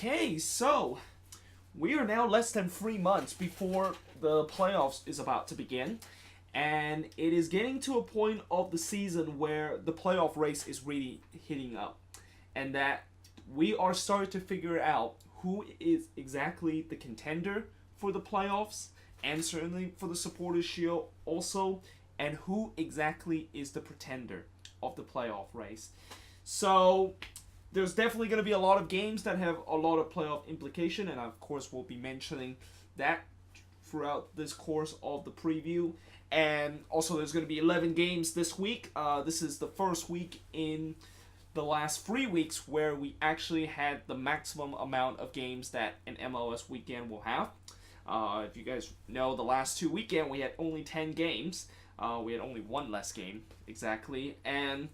Okay, so we are now less than 3 months before the playoffs is about to begin, and it is getting to a point of the season where the playoff race is really heating up, and that we are starting to figure out who is exactly the contender for the playoffs, and certainly for the Supporters' Shield also, and who exactly is the pretender of the playoff race. So there's definitely going to be a lot of games that have a lot of playoff implication, and of course we'll be mentioning that throughout this course of the preview. And also there's going to be 11 games this week. This is the first week in the last 3 weeks where we actually had the maximum amount of games that an MLS weekend will have. If you guys know, the last 2 weekends we had only 10 games. We had only one less game, exactly. And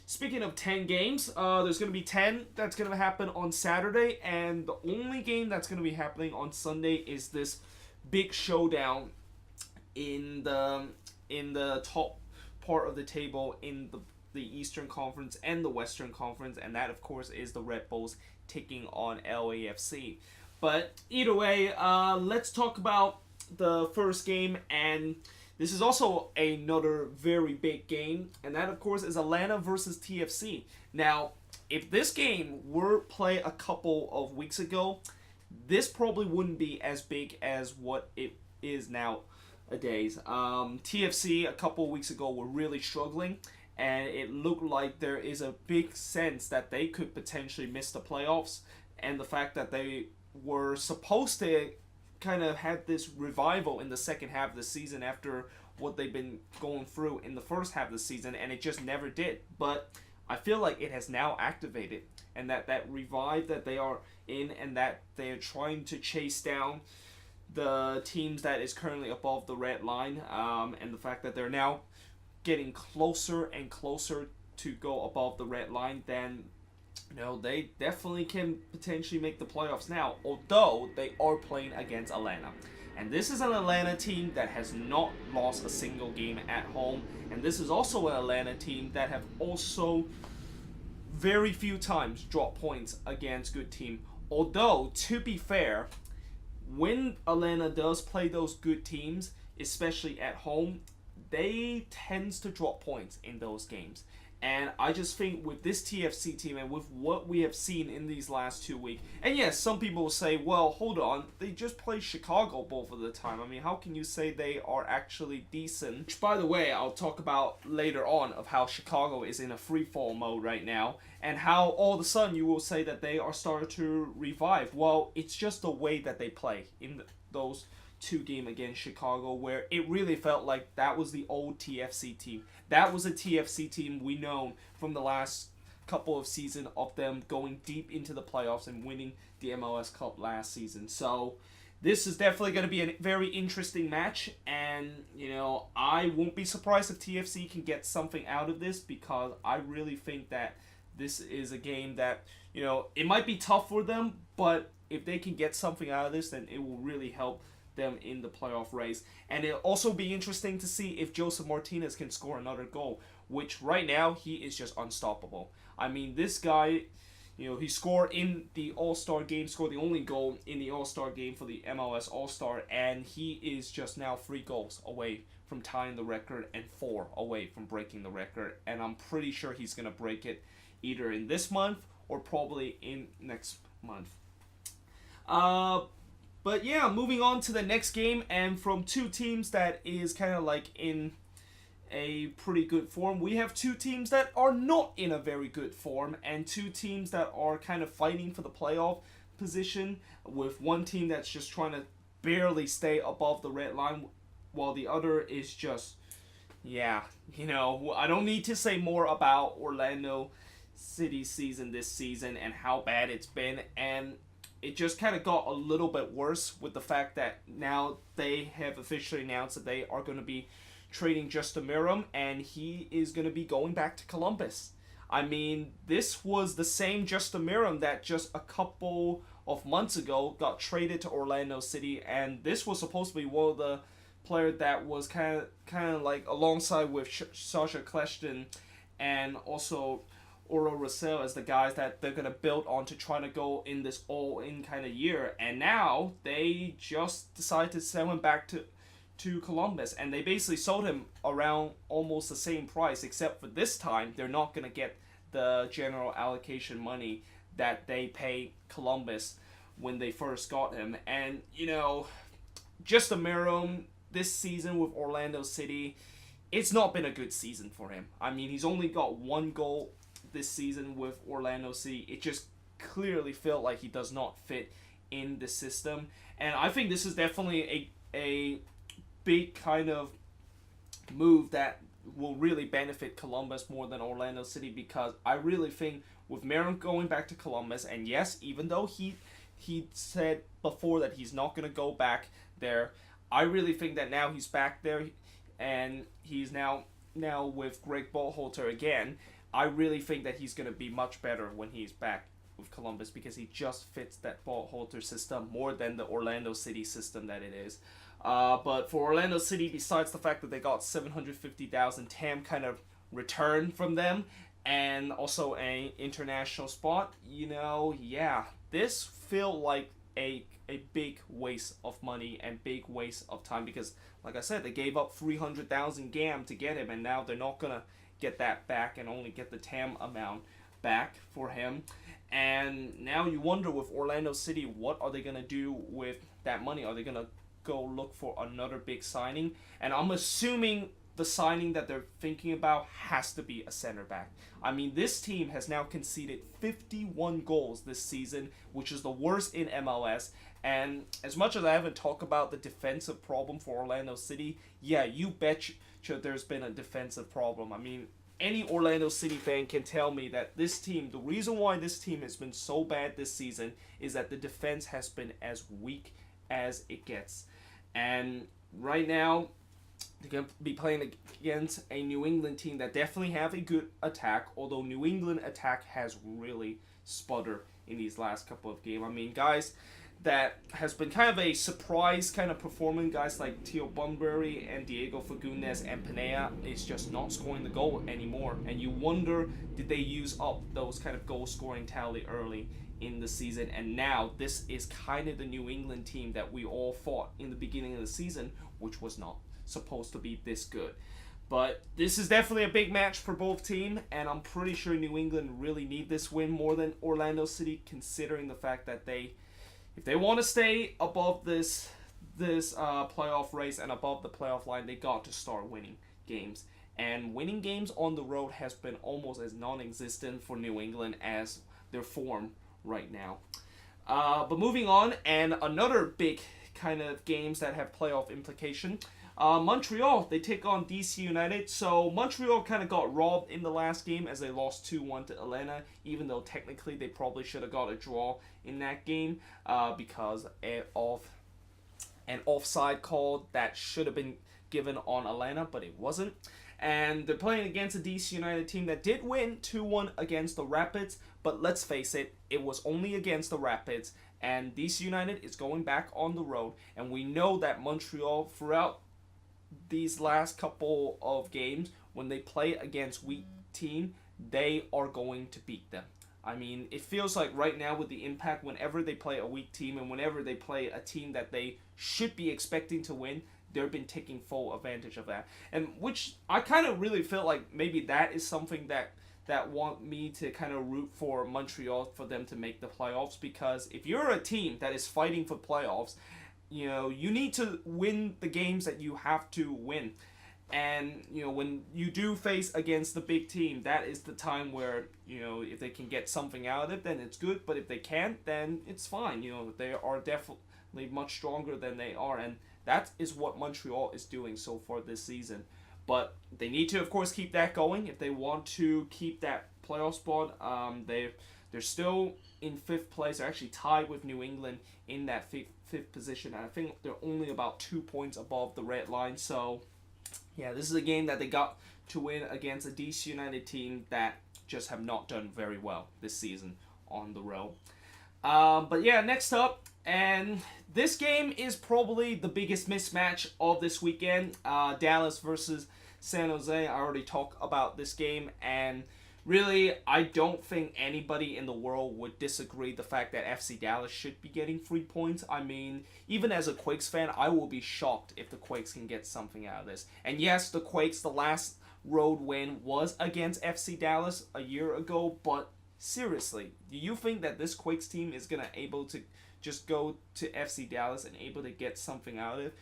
speaking of 10 games, there's going to be 10 that's going to happen on Saturday, and the only game that's going to be happening on Sunday is this big showdown in the top part of the table in the Eastern Conference and the Western Conference, and that, of course, is the Red Bulls taking on LAFC. But either way, let's talk about the first game, and this is also another very big game, and that, of course, is Atlanta versus TFC. Now, if this game were played a couple of weeks ago, this probably wouldn't be as big as what it is nowadays. TFC a couple of weeks ago were really struggling, and it looked like there is a big sense that they could potentially miss the playoffs, and the fact that they were supposed to kind of had this revival in the second half of the season after what they've been going through in the first half of the season, and it just never did. But I feel like it has now activated, and that revive that they are in, and that they're trying to chase down the teams that is currently above the red line, and the fact that they're now getting closer and closer to go above the red line, then they definitely can potentially make the playoffs now, although they are playing against Atlanta. And this is an Atlanta team that has not lost a single game at home, and this is also an Atlanta team that have also very few times dropped points against good team. Although, to be fair, when Atlanta does play those good teams, especially at home, they tend to drop points in those games. And I just think with this TFC team and with what we have seen in these last 2 weeks, and yes, some people will say, well, hold on, they just play Chicago both of the time. I mean, how can you say they are actually decent? Which, by the way, I'll talk about later on of how Chicago is in a free-fall mode right now, and how all of a sudden you will say that they are starting to revive. Well, it's just the way that they play in those 2 games against Chicago, where it really felt like that was the old TFC team. That was a TFC team we know from the last couple of seasons of them going deep into the playoffs and winning the MLS Cup last season. So this is definitely going to be a very interesting match, and I won't be surprised if TFC can get something out of this, because I really think that this is a game that it might be tough for them, but if they can get something out of this, then it will really help them in the playoff race. And it'll also be interesting to see if Joseph Martinez can score another goal, which right now he is just unstoppable. I mean, this guy, he scored in the All-Star game, scored the only goal in the All-Star game for the MLS All-Star, and he is just now 3 goals away from tying the record and 4 away from breaking the record, and I'm pretty sure he's going to break it either in this month or probably in next month. But yeah, moving on to the next game, and from 2 teams that is kind of like in a pretty good form, we have 2 teams that are not in a very good form, and 2 teams that are kind of fighting for the playoff position, with one team that's just trying to barely stay above the red line, while the other is just, I don't need to say more about Orlando City's season this season and how bad it's been, and it just kind of got a little bit worse with the fact that now they have officially announced that they are going to be trading Justin Miram, and he is going to be going back to Columbus. I mean, this was the same Justin Miram that just a couple of months ago got traded to Orlando City, and this was supposed to be one of the players that was kind of like alongside with Sasha Kleshtin and also Oro Russell as the guys that they're going to build on to try to go in this all-in kind of year. And now they just decided to sell him back to Columbus. And they basically sold him around almost the same price, except for this time they're not going to get the general allocation money that they pay Columbus when they first got him. And, just to mirror him, this season with Orlando City, it's not been a good season for him. I mean, he's only got 1 goal this season with Orlando City. It just clearly felt like he does not fit in the system. And I think this is definitely a big kind of move that will really benefit Columbus more than Orlando City, because I really think with Marin going back to Columbus, and yes, even though he said before that he's not going to go back there, I really think that now he's back there and he's now with Greg Berhalter again. I really think that he's going to be much better when he's back with Columbus, because he just fits that Berhalter system more than the Orlando City system that it is. But for Orlando City, besides the fact that they got 750,000 TAM kind of return from them, and also an international spot, this feel like a big waste of money and big waste of time, because like I said, they gave up 300,000 GAM to get him, and now they're not gonna get that back and only get the TAM amount back for him. And now you wonder with Orlando City, what are they gonna do with that money? Are they gonna go look for another big signing? And I'm assuming the signing that they're thinking about has to be a center back. I mean, this team has now conceded 51 goals this season, which is the worst in MLS. And as much as I haven't talked about the defensive problem for Orlando City, yeah, you betcha there's been a defensive problem. I mean, any Orlando City fan can tell me that this team, the reason why this team has been so bad this season is that the defense has been as weak as it gets. And right now, they're going to be playing against a New England team that definitely have a good attack, although New England attack has really sputtered in these last couple of games. I mean, guys that has been kind of a surprise kind of performing, guys like Theo Bunbury and Diego Fagundes and Pinea is just not scoring the goal anymore. And you wonder, did they use up those kind of goal scoring tally early in the season? And now this is kind of the New England team that we all thought in the beginning of the season, which was not supposed to be this good. But this is definitely a big match for both teams, and I'm pretty sure New England really need this win more than Orlando City, considering the fact that if they want to stay above this playoff race and above the playoff line, they got to start winning games. And winning games on the road has been almost as non-existent for New England as their form right now. But moving on, and another big kind of games that have playoff implication. Montreal, they take on DC United. So Montreal kind of got robbed in the last game as they lost 2-1 to Atlanta, even though technically they probably should have got a draw in that game because of an offside call that should have been given on Atlanta, but it wasn't. And they're playing against a DC United team that did win 2-1 against the Rapids, but let's face it, it was only against the Rapids, and DC United is going back on the road, and we know that Montreal, throughout these last couple of games, when they play against weak team, they are going to beat them. I mean, it feels like right now with the Impact, whenever they play a weak team and whenever they play a team that they should be expecting to win, they've been taking full advantage of that. And which I kind of really feel like maybe that is something that want me to kind of root for Montreal for them to make the playoffs, because if you're a team that is fighting for playoffs, you need to win the games that you have to win. And, when you do face against the big team, that is the time where, if they can get something out of it, then it's good. But if they can't, then it's fine. They are definitely much stronger than they are. And that is what Montreal is doing so far this season. But they need to, of course, keep that going if they want to keep that playoff spot. They're still in 5th place. They're actually tied with New England in that fifth position. And I think they're only about 2 points above the red line. So, yeah, this is a game that they got to win against a DC United team that just have not done very well this season on the road. But yeah, next up, and this game is probably the biggest mismatch of this weekend. Dallas versus San Jose. I already talked about this game, and Really, I don't think anybody in the world would disagree the fact that FC Dallas should be getting 3 points. I mean, even as a Quakes fan, I will be shocked if the Quakes can get something out of this. And yes, the Quakes, the last road win was against FC Dallas a year ago, but seriously, do you think that this Quakes team is gonna able to just go to FC Dallas and able to get something out of it?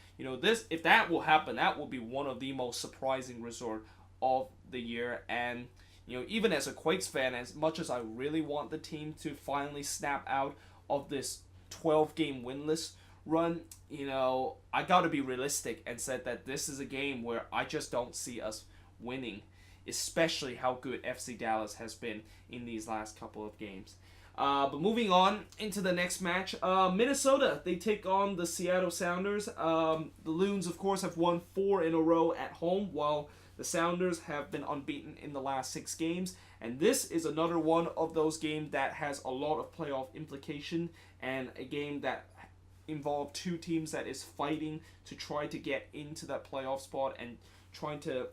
This, if that will happen, that will be one of the most surprising result of the year. And even as a Quakes fan, as much as I really want the team to finally snap out of this 12-game winless run, I got to be realistic and said that this is a game where I just don't see us winning, especially how good FC Dallas has been in these last couple of games. But moving on into the next match, Minnesota, they take on the Seattle Sounders. The Loons, of course, have won 4 in a row at home, while the Sounders have been unbeaten in the last 6 games. And this is another one of those games that has a lot of playoff implication, and a game that involved 2 teams that is fighting to try to get into that playoff spot and trying to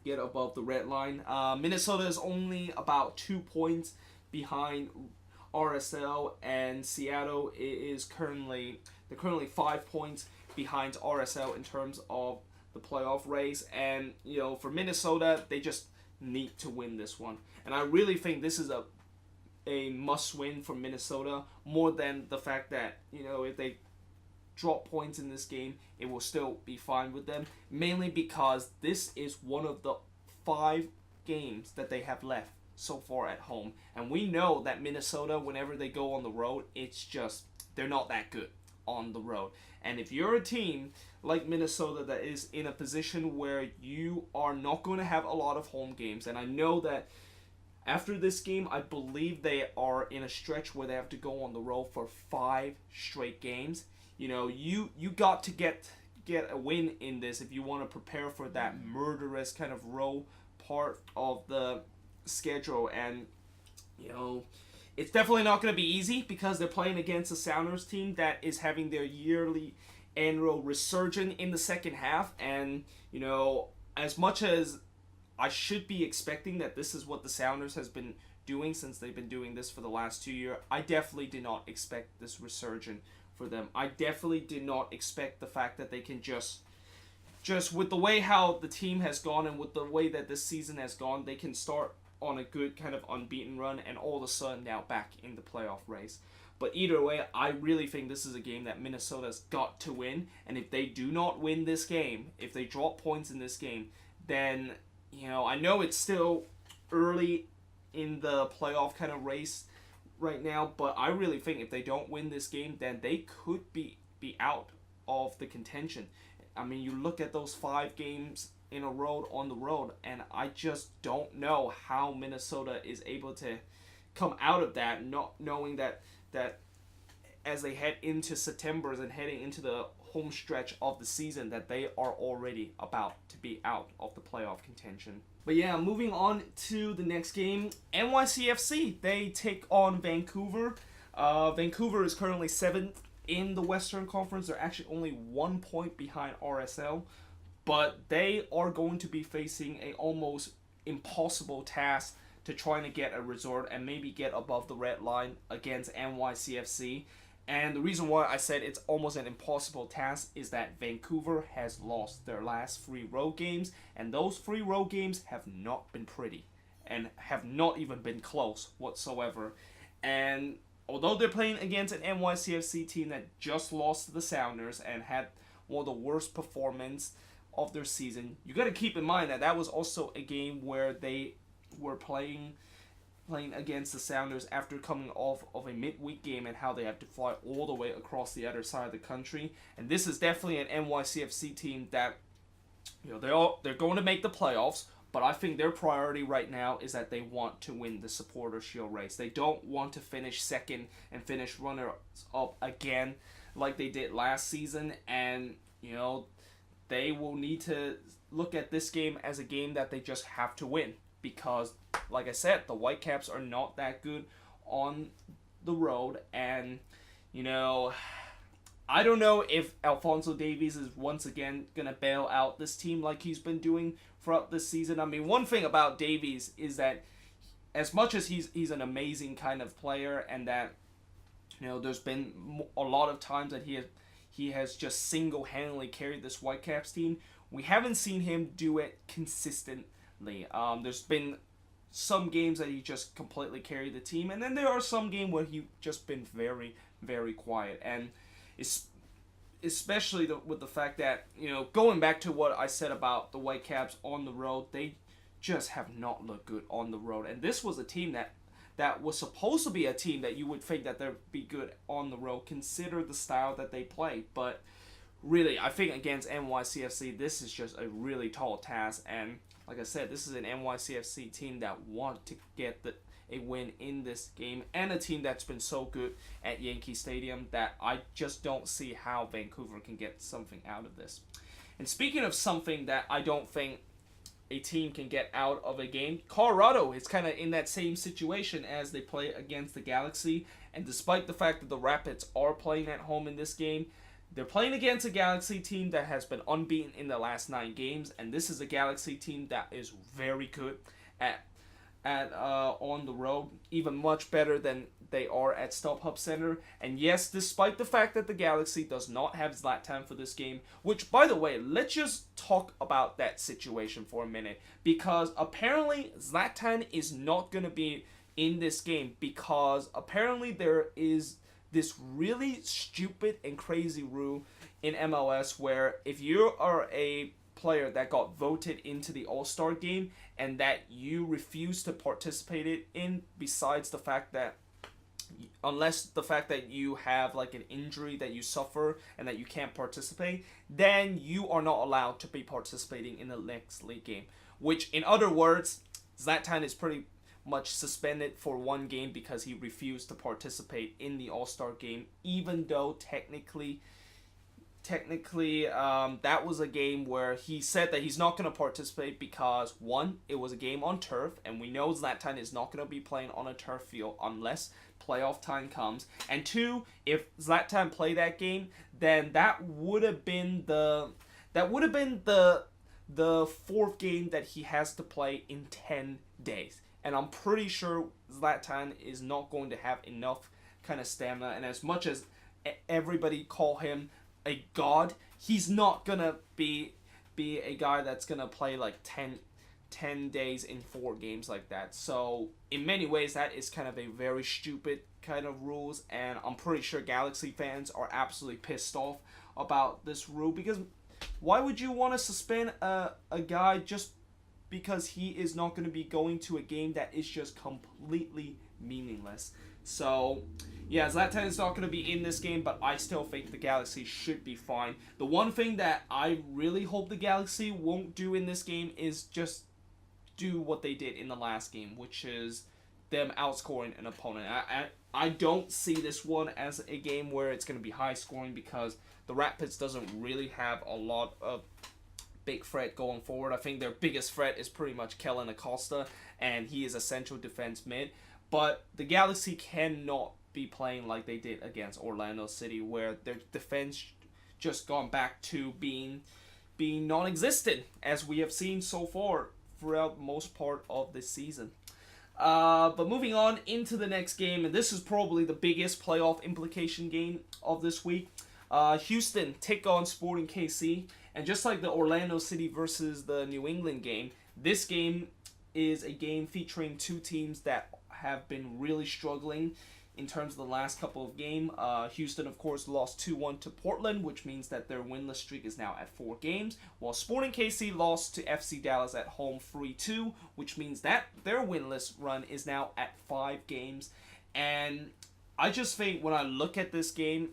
get above the red line. Minnesota is only about 2 points behind RSL, and Seattle is currently 5 points behind RSL in terms of the playoff race. And for Minnesota, they just need to win this one, and I really think this is a must win for Minnesota, more than the fact that if they drop points in this game, it will still be fine with them, mainly because this is one of the 5 games that they have left so far at home. And we know that Minnesota, whenever they go on the road, it's just, they're not that good on the road. And if you're a team like Minnesota that is in a position where you are not going to have a lot of home games, and I know that after this game, I believe they are in a stretch where they have to go on the road for 5 straight games. You got to get a win in this if you want to prepare for that murderous kind of row part of the schedule. And it's definitely not going to be easy, because they're playing against a Sounders team that is having their yearly annual resurgence in the second half. And as much as I should be expecting that this is what the Sounders has been doing since they've been doing this for the last 2 years, I definitely did not expect this resurgence for them. I definitely did not expect the fact that they can just with the way how the team has gone, and with the way that this season has gone, they can start on a good kind of unbeaten run, and all of a sudden now back in the playoff race. But either way, I really think this is a game that Minnesota's got to win. And if they do not win this game, if they drop points in this game, then I know it's still early in the playoff kind of race right now, but I really think if they don't win this game, then they could be out of the contention. I mean, you look at those 5 games in a row on the road, and I just don't know how Minnesota is able to come out of that, not knowing that as they head into September and heading into the home stretch of the season, that they are already about to be out of the playoff contention. But yeah, moving on to the next game, NYCFC, they take on Vancouver. Vancouver is currently 7th in the Western Conference. They're actually only 1 point behind RSL, but they are going to be facing a almost impossible task to trying to get a result and maybe get above the red line against NYCFC. And the reason why I said it's almost an impossible task is that Vancouver has lost their last 3 road games, and those 3 road games have not been pretty and have not even been close whatsoever. And although they're playing against an NYCFC team that just lost to the Sounders and had one of the worst performances of their season, you got to keep in mind that was also a game where they were playing against the Sounders after coming off of a midweek game, and how they have to fly all the way across the other side of the country. And this is definitely an NYCFC team that they're going to make the playoffs, but I think their priority right now is that they want to win the Supporter Shield race. They don't want to finish second and finish runner-up again like they did last season. And they will need to look at this game as a game that they just have to win, because like I said, the Whitecaps are not that good on the road. And I don't know if Alphonso Davies is once again gonna bail out this team like he's been doing throughout this season. I mean, one thing about Davies is that as much as he's an amazing kind of player, and that there's been a lot of times that he has just single-handedly carried this Whitecaps team. We haven't seen him do it consistently. There's been some games that he just completely carried the team, and then there are some games where he just been very, very quiet. And it's especially with the fact that, going back to what I said about the Whitecaps on the road, they just have not looked good on the road. And this was a team that was supposed to be a team that you would think that they'd be good on the road, consider the style that they play. But really, I think against NYCFC, this is just a really tall task. And like I said, this is an NYCFC team that want to get a win in this game, and a team that's been so good at Yankee Stadium that I just don't see how Vancouver can get something out of this. And speaking of something that I don't think a team can get out of a game, Colorado is kind of in that same situation as they play against the Galaxy. And despite the fact that the Rapids are playing at home in this game, they're playing against a Galaxy team that has been unbeaten in the last 9 games, and this is a Galaxy team that is very good at on the road, even much better than they are at StubHub Center. And yes, despite the fact that the Galaxy does not have Zlatan for this game, which, by the way, let's just talk about that situation for a minute, because apparently Zlatan is not going to be in this game, because apparently there is this really stupid and crazy rule in MLS where if you are a player that got voted into the All-Star game and that you refuse to participate in, besides the fact that unless the fact that you have like an injury that you suffer and that you can't participate, then you are not allowed to be participating in the next league game. Which, in other words, Zlatan is pretty much suspended for 1 game because he refused to participate in the All-Star game, even though technically that was a game where he said that he's not going to participate because, 1, it was a game on turf, and we know Zlatan is not going to be playing on a turf field unless playoff time comes, and 2, if Zlatan played that game, then that would have been the 4th game that he has to play in 10 days. And I'm pretty sure Zlatan is not going to have enough kind of stamina, and as much as everybody call him a god, he's not gonna be a guy that's gonna play like 10 days in 4 games like that. So in many ways that is kind of a very stupid kind of rules, and I'm pretty sure Galaxy fans are absolutely pissed off about this rule, because why would you want to suspend a guy just because he is not going to be going to a game that is just completely meaningless? So yeah, Zlatan is not going to be in this game, but I still think the Galaxy should be fine. The one thing that I really hope the Galaxy won't do in this game is just do what they did in the last game, which is them outscoring an opponent. I don't see this one as a game where it's going to be high scoring, because the Rapids doesn't really have a lot of big threat going forward. I think their biggest threat is pretty much Kellen Acosta, and he is a central defense mid. But the Galaxy cannot be playing like they did against Orlando City, where their defense just gone back to being non-existent, as we have seen so far throughout most part of this season. But moving on into the next game, and this is probably the biggest playoff implication game of this week. Houston take on Sporting KC, and just like the Orlando City versus the New England game, this game is a game featuring 2 teams that have been really struggling in terms of the last couple of games. Houston, of course, lost 2-1 to Portland, which means that their winless streak is now at 4 games, while Sporting KC lost to FC Dallas at home 3-2, which means that their winless run is now at 5 games. And I just think when I look at this game,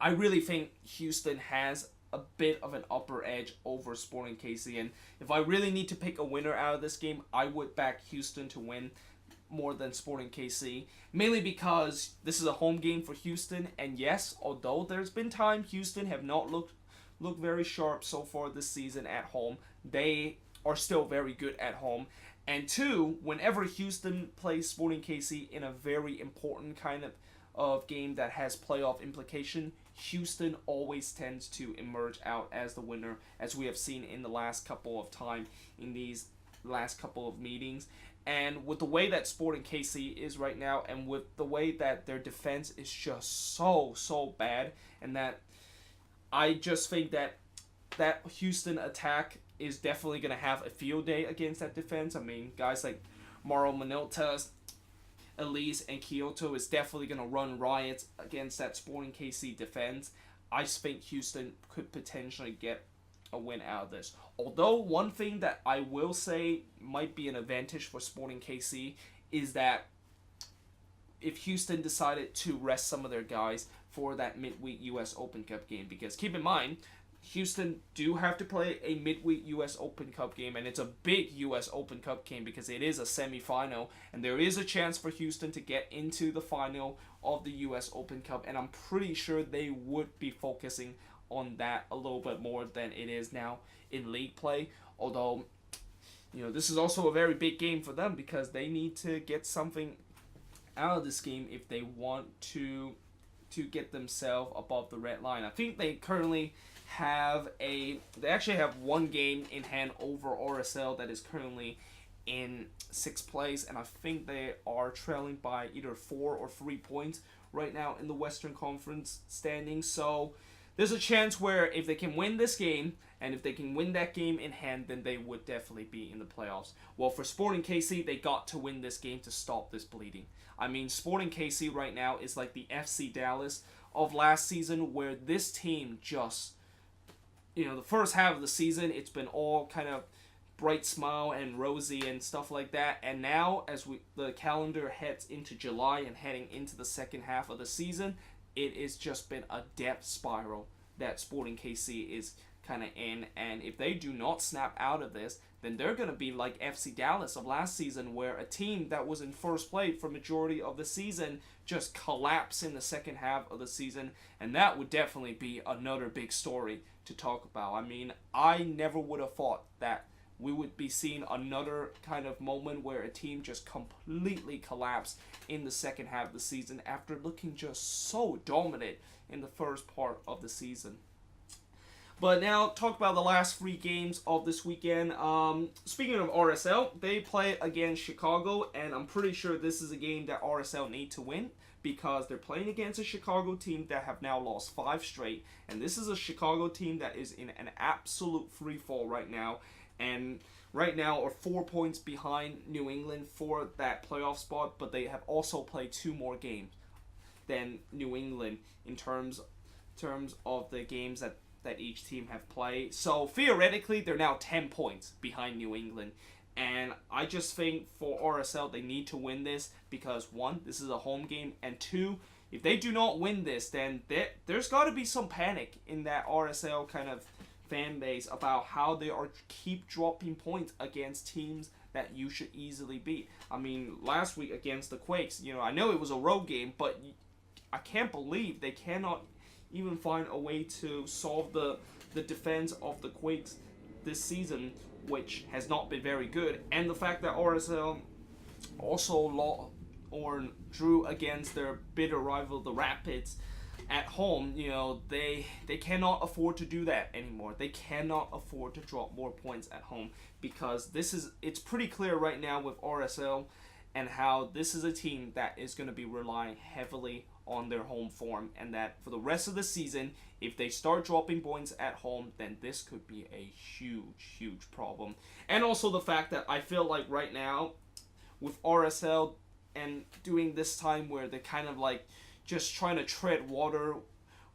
I really think Houston has a bit of an upper edge over Sporting KC, and if I really need to pick a winner out of this game, I would back Houston to win more than Sporting KC, mainly because this is a home game for Houston, and yes, although there's been time Houston have not looked very sharp so far this season at home, they are still very good at home. And 2, whenever Houston plays Sporting KC in a very important kind of game that has playoff implication, Houston always tends to emerge out as the winner, as we have seen in the last couple of time in these last couple of meetings. And with the way that Sporting KC is right now, and with the way that their defense is just so bad, and that I just think that Houston attack is definitely going to have a field day against that defense. I mean, guys like Mauro Manotas, Elise, and Kyoto is definitely going to run riots against that Sporting KC defense. I think Houston could potentially get a win out of this. Although one thing that I will say might be an advantage for Sporting KC is that if Houston decided to rest some of their guys for that midweek US Open Cup game, because keep in mind, Houston do have to play a midweek US Open Cup game, and it's a big US Open Cup game because it is a semi-final, and there is a chance for Houston to get into the final of the US Open Cup, and I'm pretty sure they would be focusing on that a little bit more than it is now in league play. Although, this is also a very big game for them because they need to get something out of this game if they want to get themselves above the red line. I think they currently they actually have one game in hand over RSL that is currently in 6th place, and I think they are trailing by either 4 or 3 points right now in the Western Conference standings. So there's a chance where if they can win this game, and if they can win that game in hand, then they would definitely be in the playoffs. Well, for Sporting KC, they got to win this game to stop this bleeding. I mean, Sporting KC right now is like the FC Dallas of last season, where this team just, the first half of the season, it's been all kind of bright smile and rosy and stuff like that. And now, as the calendar heads into July and heading into the second half of the season, it has just been a death spiral that Sporting KC is kind of in. And if they do not snap out of this, then they're going to be like FC Dallas of last season, where a team that was in first place for majority of the season just collapsed in the second half of the season. And that would definitely be another big story to talk about. I mean, I never would have thought that we would be seeing another kind of moment where a team just completely collapsed in the second half of the season after looking just so dominant in the first part of the season. But now, talk about the last 3 games of this weekend. Speaking of RSL, they play against Chicago, and I'm pretty sure this is a game that RSL need to win because they're playing against a Chicago team that have now lost 5 straight, and this is a Chicago team that is in an absolute free fall right now, and right now are 4 points behind New England for that playoff spot, but they have also played 2 more games than New England in terms of the games that each team have played. So theoretically, they're now 10 points behind New England. And I just think for RSL, they need to win this because 1, this is a home game, and 2, if they do not win this, then there's got to be some panic in that RSL kind of fan base about how they are keep dropping points against teams that you should easily beat. I mean, last week against the Quakes, I know it was a road game, but I can't believe they cannot even find a way to solve the defense of the Quakes this season, which has not been very good. And the fact that RSL also drew against their bitter rival, the Rapids, at home, they cannot afford to do that anymore. They cannot afford to drop more points at home because it's pretty clear right now with RSL and how this is a team that is going to be relying heavily on their home form, and that for the rest of the season, if they start dropping points at home, then this could be a huge problem. And also the fact that I feel like right now with RSL and doing this time where they're kind of like just trying to tread water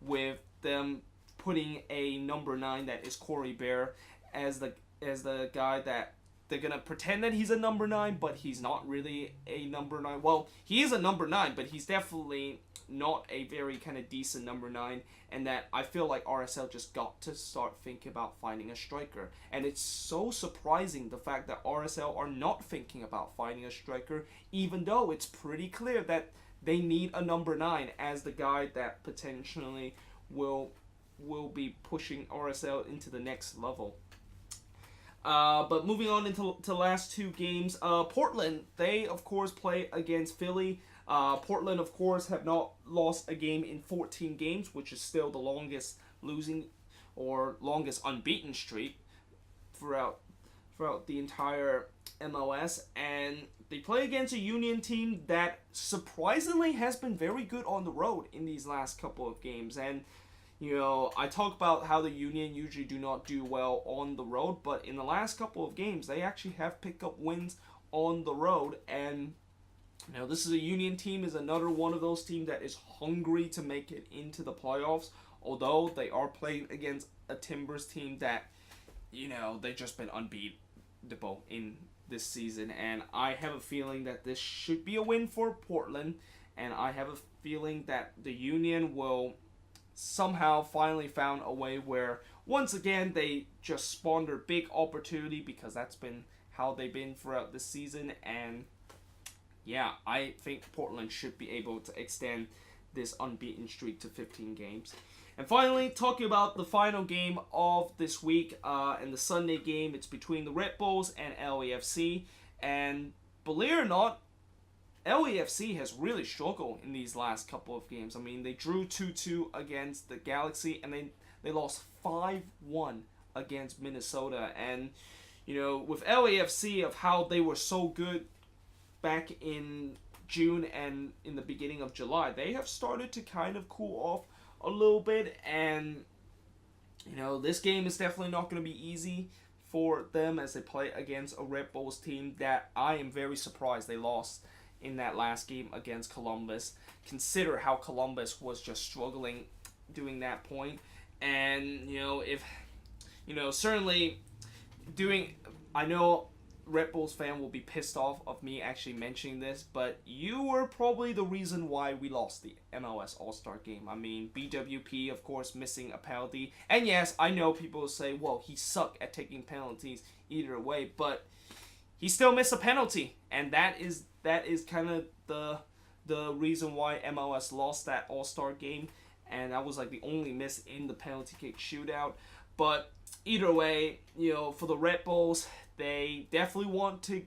with them putting a number 9 that is Corey Bear as the guy that they're going to pretend that he's a number 9, but he's not really a number 9. Well, he is a number 9, but he's definitely not a very kind of decent number 9, and that I feel like RSL just got to start thinking about finding a striker. And it's so surprising the fact that RSL are not thinking about finding a striker, even though it's pretty clear that they need a number 9 as the guy that potentially will be pushing RSL into the next level. But moving on into the last 2 games, Portland, they of course play against Philly. Portland, of course, have not lost a game in 14 games, which is still the longest losing or longest unbeaten streak throughout throughout the entire MLS, and they play against a Union team that surprisingly has been very good on the road in these last couple of games. And I talk about how the Union usually do not do well on the road, but in the last couple of games, they actually have picked up wins on the road. And this is a Union team, is another one of those teams that is hungry to make it into the playoffs, although they are playing against a Timbers team that, they've just been unbeatable in this season. And I have a feeling that this should be a win for Portland, and I have a feeling that the Union will somehow finally found a way where, once again, they just spawned their big opportunity, because that's been how they've been throughout the season. And yeah, I think Portland should be able to extend this unbeaten streak to 15 games. And finally, talking about the final game of this week, and the Sunday game, it's between the Red Bulls and LAFC. And believe it or not, LAFC has really struggled in these last couple of games. I mean, they drew 2-2 against the Galaxy, and they lost 5-1 against Minnesota. And, with LAFC, of how they were so good back in June and in the beginning of July, they have started to kind of cool off a little bit. And, this game is definitely not going to be easy for them as they play against a Red Bulls team that I am very surprised they lost in that last game against Columbus. Consider how Columbus was just struggling doing that point. And, certainly I know Red Bulls fan will be pissed off of me actually mentioning this, but you were probably the reason why we lost the MLS All-Star game. I mean, BWP, of course, missing a penalty. And yes, I know people will say, well, he sucked at taking penalties either way, but he still missed a penalty. And that is kind of the reason why MLS lost that All-Star game. And that was like the only miss in the penalty kick shootout. But either way, for the Red Bulls, they definitely want to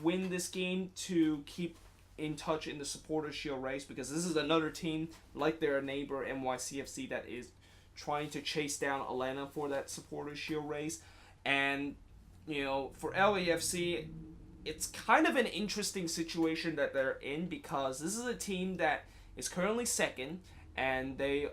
win this game to keep in touch in the Supporters' Shield race, because this is another team like their neighbor NYCFC that is trying to chase down Atlanta for that Supporters' Shield race. And for LAFC, it's kind of an interesting situation that they're in, because this is a team that is currently second, and they're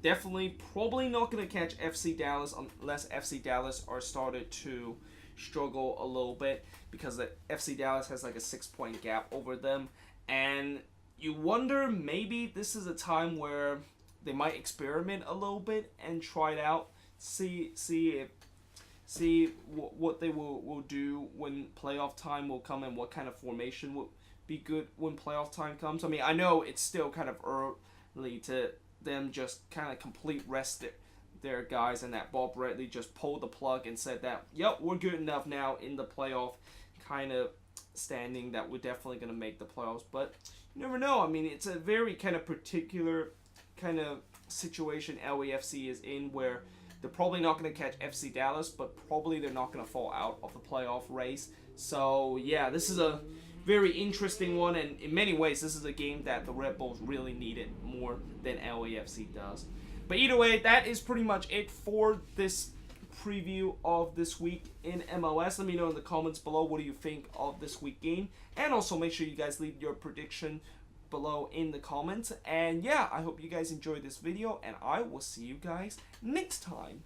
definitely probably not going to catch FC Dallas unless FC Dallas are started to struggle a little bit, because the FC Dallas has like a 6-point gap over them. And you wonder, maybe this is a time where they might experiment a little bit and try it out, see what they will do when playoff time will come, and what kind of formation will be good when playoff time comes. I mean, I know it's still kind of early to them just kind of complete rest their guys, and that Bob Bradley just pulled the plug and said that, yep, we're good enough now in the playoff kind of standing that we're definitely going to make the playoffs. But you never know. I mean, it's a very kind of particular kind of situation LAFC is in, where they're probably not going to catch FC Dallas, but probably they're not going to fall out of the playoff race. So yeah, this is a very interesting one, and in many ways, this is a game that the Red Bulls really needed more than LAFC does. But either way, that is pretty much it for this preview of this week in MLS. Let me know in the comments below, what do you think of this week game, and also make sure you guys leave your prediction below in the comments. And yeah, I hope you guys enjoyed this video, and I will see you guys next time.